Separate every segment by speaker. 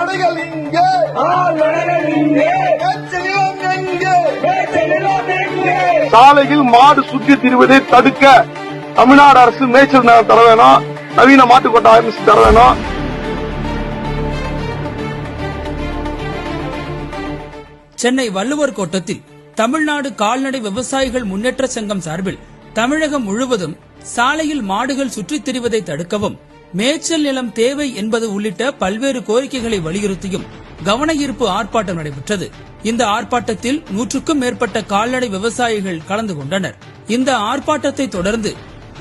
Speaker 1: கால்நடைகள் இங்கே சாலையில் மாடு சுற்றி திரிவதை தடுக்க தமிழ்நாடு அரசு மேய்ச்சல் நிலம் தர வேணும், நவீன மாட்டு கொட்டாயம் தர வேணும்.
Speaker 2: சென்னை வள்ளுவர் கோட்டத்தில் தமிழ்நாடு கால்நடை விவசாயிகள் முன்னேற்ற சங்கம் சார்பில் தமிழகம் முழுவதும் சாலையில் மாடுகள் சுற்றித் திரிவதை தடுக்கவும், மேய்ச்சல் நிலம் தேவை என்பது உள்ளிட்ட பல்வேறு கோரிக்கைகளை வலியுறுத்தியும் கவன ஈர்ப்பு ஆர்ப்பாட்டம் நடைபெற்றது. இந்த ஆர்ப்பாட்டத்தில் 100க்கும் மேற்பட்ட கால்நடை விவசாயிகள் கலந்து கொண்டனர். இந்த ஆர்ப்பாட்டத்தை தொடர்ந்து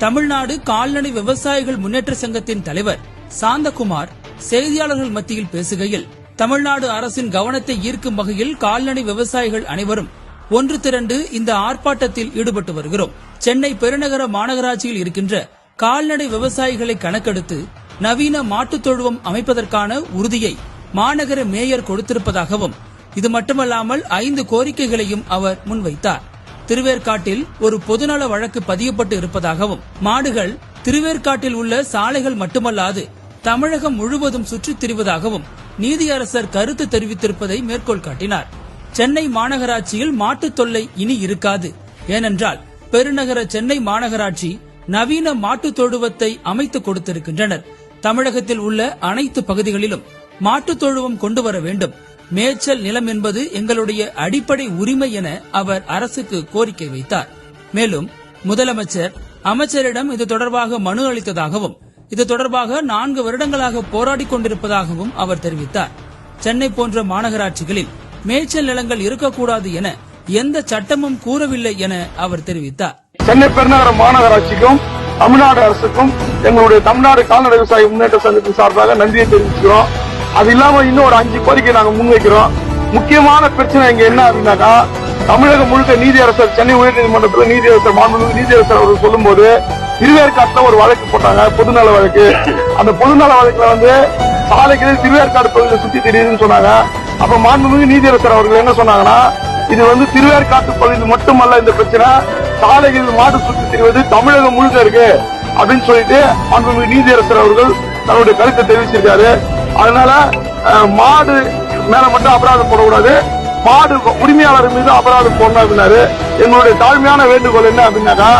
Speaker 2: தமிழ்நாடு கால்நடை விவசாயிகள் முன்னேற்ற சங்கத்தின் தலைவர் சாந்தகுமார் செய்தியாளர்கள் மத்தியில் பேசுகையில், தமிழ்நாடு அரசின் கவனத்தை ஈர்க்கும் வகையில் கால்நடை விவசாயிகள் அனைவரும் ஒன்று திரண்டு இந்த ஆர்ப்பாட்டத்தில் ஈடுபட்டு வருகிறோம். சென்னை பெருநகர மாநகராட்சியில் இருக்கின்ற கால்நடை விவசாயிகளை கணக்கெடுத்து நவீன மாட்டுத் தொழுவம் அமைப்பதற்கான உறுதியை மாநகர மேயர் கொடுத்திருப்பதாகவும், இது மட்டுமல்லாமல் 5 கோரிக்கைகளையும் அவர் முன்வைத்தார். திருவேற்காட்டில் ஒரு பொதுநல வழக்கு பதியப்பட்டு இருப்பதாகவும், மாடுகள் திருவேற்காட்டில் உள்ள சாலைகள் மட்டுமல்லாது தமிழகம் முழுவதும் சுற்றித் திரிவதாகவும் நீதியரசர் கருத்து தெரிவித்திருப்பதை மேற்கோள் காட்டினார். சென்னை மாநகராட்சியில் மாட்டுத் தொல்லை இனி இருக்காது. ஏனென்றால் பெருநகர சென்னை மாநகராட்சி நவீன மாட்டுத் தொழுவத்தை அமைத்து கொடுத்திருக்கின்றனர். தமிழகத்தில் உள்ள அனைத்து பகுதிகளிலும் மாட்டுத் தொழுவம் கொண்டு வர வேண்டும். மேய்ச்சல் நிலம் என்பது எங்களுடைய அடிப்படை உரிமை என அவர் அரசுக்கு கோரிக்கை வைத்தார். மேலும் முதலமைச்சர் அமைச்சரிடம் இது தொடர்பாக மனு அளித்ததாகவும், இது தொடர்பாக 4 வருடங்களாக போராடிக் கொண்டிருப்பதாகவும் அவர் தெரிவித்தார். சென்னை போன்ற மாநகராட்சிகளில் மேய்ச்சல் நிலங்கள் இருக்கக்கூடாது என எந்த சட்டமும் கூறவில்லை என அவர் தெரிவித்தார்.
Speaker 1: சென்னை பெருநகர மாநகராட்சிக்கும் தமிழ்நாடு அரசுக்கும் எங்களுடைய தமிழ்நாடு கால்நடை விவசாய முன்னேற்ற சங்கத்தின் சார்பாக நன்றியை தெரிவிக்கிறோம். அது இல்லாம இன்னும் ஒரு 5 கோரிக்கை நாங்க முன்வைக்கிறோம். முக்கியமான பிரச்சனை இங்க என்ன அப்படின்னாக்கா, தமிழகம் முழுக்க நீதியரசர் சென்னை உயர்நீதிமன்றத்தில் நீதியரசர் அவர்கள் சொல்லும் போது திருவேற்காட்டுல ஒரு வழக்கு போட்டாங்க, பொதுநல வழக்கு. அந்த பொதுநல வழக்குல சாலைகளில் திருவேற்காடு பகுதியில் சுத்தி தெரியுதுன்னு சொன்னாங்க. அப்ப மாண்புமிகு நீதியரசர் அவர்கள் என்ன சொன்னாங்கன்னா, இது திருவேற்காட்டு பகுதியில் மட்டுமல்ல இந்த பிரச்சனை, சாலைகளில் மாடு சுற்றி திரிவது தமிழகம் முழுக்க இருக்கு அப்படின்னு சொல்லிட்டு மாண்புமிகு நீதியரசர் அவர்கள் தன்னுடைய கருத்தை தெரிவிச்சிருக்காரு. அதனால மாடு மேல மட்டும் அபராதம் போடக்கூடாது, மாடு உரிமையாளர் மீது அபராதம் போடணும் அப்படின்னாரு. எங்களுடைய தாழ்மையான வேண்டுகோள் என்ன அப்படின்னாக்கா,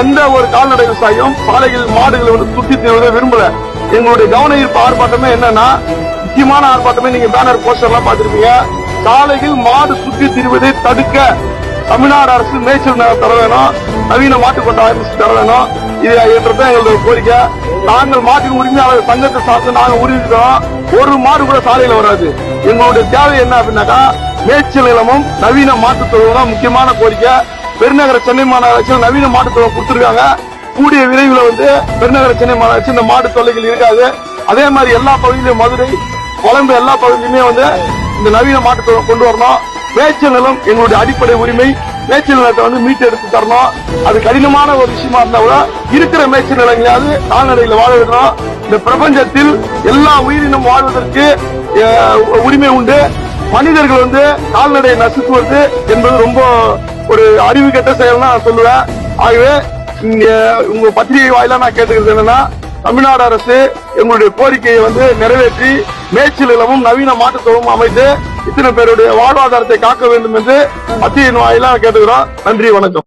Speaker 1: எந்த ஒரு கால்நடை விவசாயியும் சாலைகளில் மாடுகளை சுற்றி திரிவதை விரும்பல. எங்களுடைய கவன ஈர்ப்பு ஆர்ப்பாட்டமே என்னன்னா, முக்கியமான ஆர்ப்பாட்டமே நீங்க பேனர் போஸ்டர் எல்லாம் பார்த்திருப்பீங்க. சாலையில் மாடு சுற்றி திரிவதை தடுக்க தமிழ்நாடு அரசு மேய்ச்சல் நிலம் தர வேணும், நவீன மாட்டு கொட்டாயம் தர வேணும். இது என்றதான் எங்களுடைய கோரிக்கை. நாங்கள் மாட்டின் உரிமையாளர் சங்கத்தை சார்ந்து நாங்கள் உறுதிக்கிறோம், ஒரு மாடு கூட சாலையில வராது. எங்களுடைய தேவை என்ன அப்படின்னாக்கா, மேய்ச்சல் நிலமும் நவீன மாட்டுத் தொழுவம் தான் முக்கியமான கோரிக்கை. பெருநகர சென்னை மாநகராட்சியில் நவீன மாட்டுத் தொழுவம் கொடுத்திருக்காங்க. கூடிய விரைவில் பெருநகர சென்னை மாநகராட்சி இந்த மாடு தொல்லைகள் இருக்காது. அதே மாதிரி எல்லா பகுதியிலும் மதுரை, கொழம்பு எல்லா பகுதியிலுமே இந்த நவீன மாட்டுத் தொழுவம் கொண்டு வரணும். மேய்ச்சல் நிலம் எங்களுடைய அடிப்படை உரிமை. மேய்ச்சல் நிலத்தை மீட்டெடுத்து தரணும். அது கடினமான ஒரு விஷயமா இருந்தா கூட இருக்கிற மேய்ச்சல் நிலங்களாவது கால்நடைகளை வாழ விடணும். இந்த பிரபஞ்சத்தில் எல்லா உயிரினம் வாழ்வதற்கு உரிமை உண்டு. மனிதர்கள் கால்நடையை நசுக்குவது என்பது ரொம்ப ஒரு அறிவு கெட்ட செயல் நான் சொல்லுவேன். ஆகவே இங்க உங்க பத்திரிகை வாயிலா நான் கேட்டுக்கிறது என்னன்னா, தமிழ்நாடு அரசு எங்களுடைய கோரிக்கையை நிறைவேற்றி மேய்ச்சல் நிலமும் நவீன மாட்டுத் தொழுவமும் அமைத்து இத்தனை பேருடைய வாழ்வாதாரத்தை காக்க வேண்டும் என்று மத்திய வாயிலா கேட்டுக்கிறோம். நன்றி, வணக்கம்.